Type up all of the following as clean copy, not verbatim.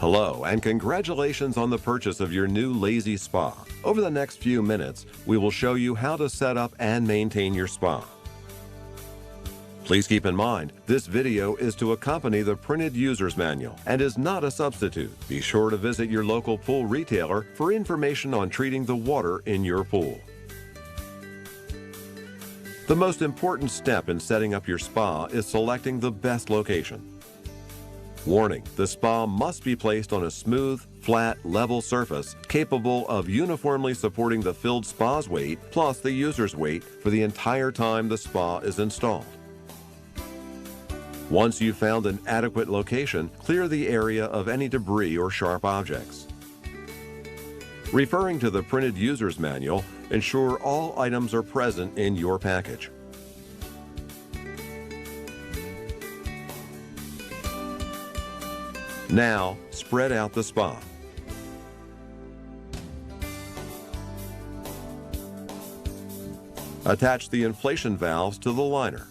Hello, and congratulations on the purchase of your new Lazy Spa. Over the next few minutes, we will show you how to set up and maintain your spa. Please keep in mind, this video is to accompany the printed user's manual and is not a substitute. Be sure to visit your local pool retailer for information on treating the water in your pool. The most important step in setting up your spa is selecting the best location. Warning: the spa must be placed on a smooth, flat, level surface capable of uniformly supporting the filled spa's weight plus the user's weight for the entire time the spa is installed. Once you've found an adequate location, clear the area of any debris or sharp objects. Referring to the printed user's manual, ensure all items are present in your package. Now, spread out the spa. Attach the inflation valves to the liner.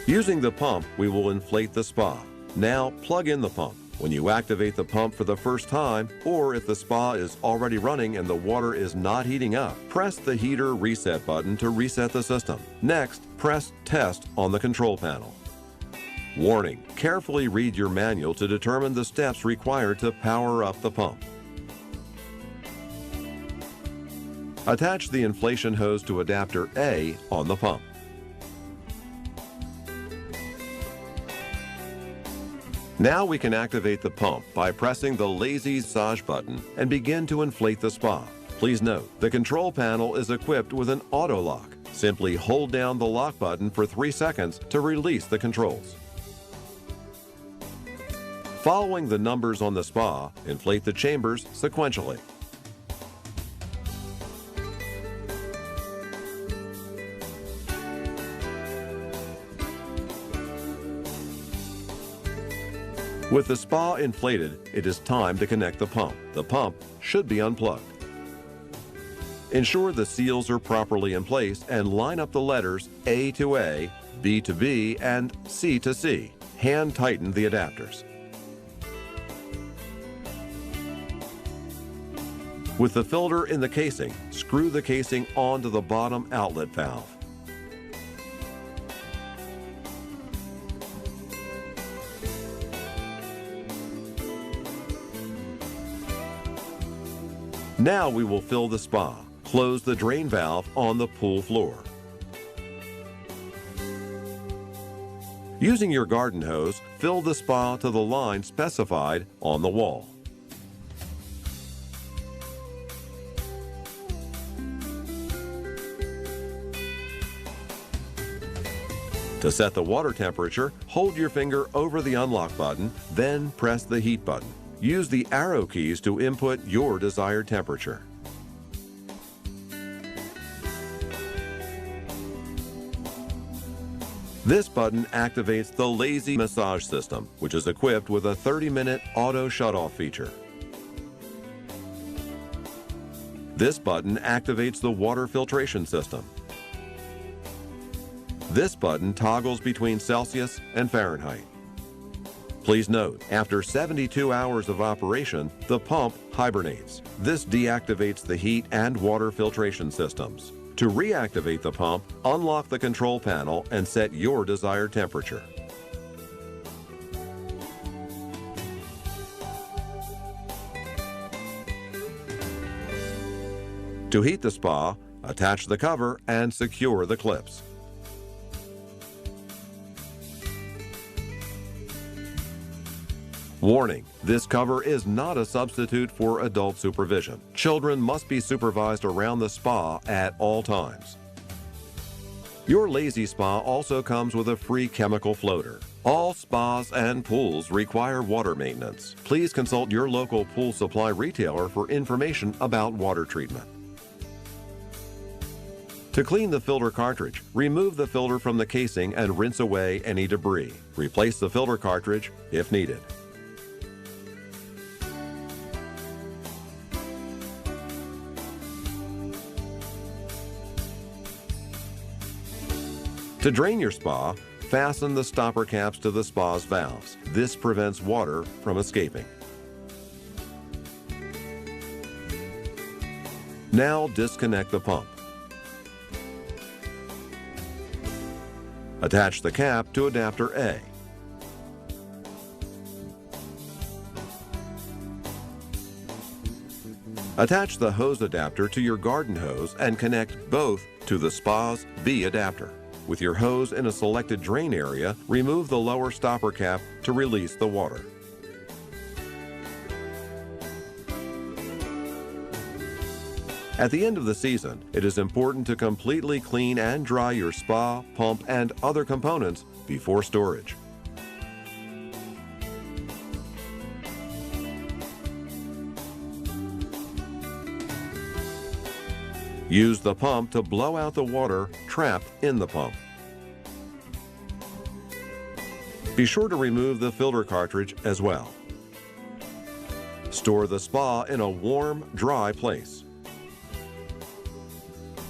Using the pump, we will inflate the spa. Now, plug in the pump. When you activate the pump for the first time, or if the spa is already running and the water is not heating up, press the heater reset button to reset the system. Next, press Test on the control panel. Warning: carefully read your manual to determine the steps required to power up the pump. Attach the inflation hose to adapter A on the pump. Now we can activate the pump by pressing the Lay-Z-Spa button and begin to inflate the spa. Please note, the control panel is equipped with an auto lock. Simply hold down the lock button for 3 seconds to release the controls. Following the numbers on the spa, inflate the chambers sequentially. With the spa inflated, it is time to connect the pump. The pump should be unplugged. Ensure the seals are properly in place and line up the letters A to A, B to B, and C to C. Hand tighten the adapters. With the filter in the casing, screw the casing onto the bottom outlet valve. Now we will fill the spa. Close the drain valve on the pool floor. Using your garden hose, fill the spa to the line specified on the wall. To set the water temperature, hold your finger over the unlock button, then press the heat button. Use the arrow keys to input your desired temperature. This button activates the Lazy Massage System, which is equipped with a 30-minute auto shut-off feature. This button activates the water filtration system. This button toggles between Celsius and Fahrenheit. Please note, after 72 hours of operation, the pump hibernates. This deactivates the heat and water filtration systems. To reactivate the pump, unlock the control panel and set your desired temperature. To heat the spa, attach the cover and secure the clips. Warning: this cover is not a substitute for adult supervision. Children must be supervised around the spa at all times. Your Lazy Spa also comes with a free chemical floater. All spas and pools require water maintenance. Please consult your local pool supply retailer for information about water treatment. To clean the filter cartridge, remove the filter from the casing and rinse away any debris. Replace the filter cartridge if needed. To drain your spa, Fasten the stopper caps to the spa's valves. This prevents water from escaping. Now disconnect the pump. Attach the cap to adapter A. Attach the hose adapter to your garden hose and connect both to the spa's B adapter. With your hose in a selected drain area, remove the lower stopper cap to release the water. At the end of the season, it is important to completely clean and dry your spa, pump, and other components before storage. Use the pump to blow out the water trapped in the pump. Be sure to remove the filter cartridge as well. Store the spa in a warm, dry place.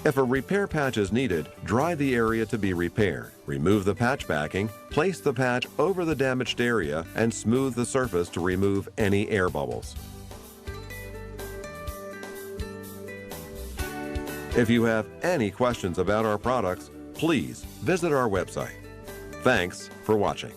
If a repair patch is needed, dry the area to be repaired. Remove the patch backing, place the patch over the damaged area, and smooth the surface to remove any air bubbles. If you have any questions about our products, please visit our website. Thanks for watching.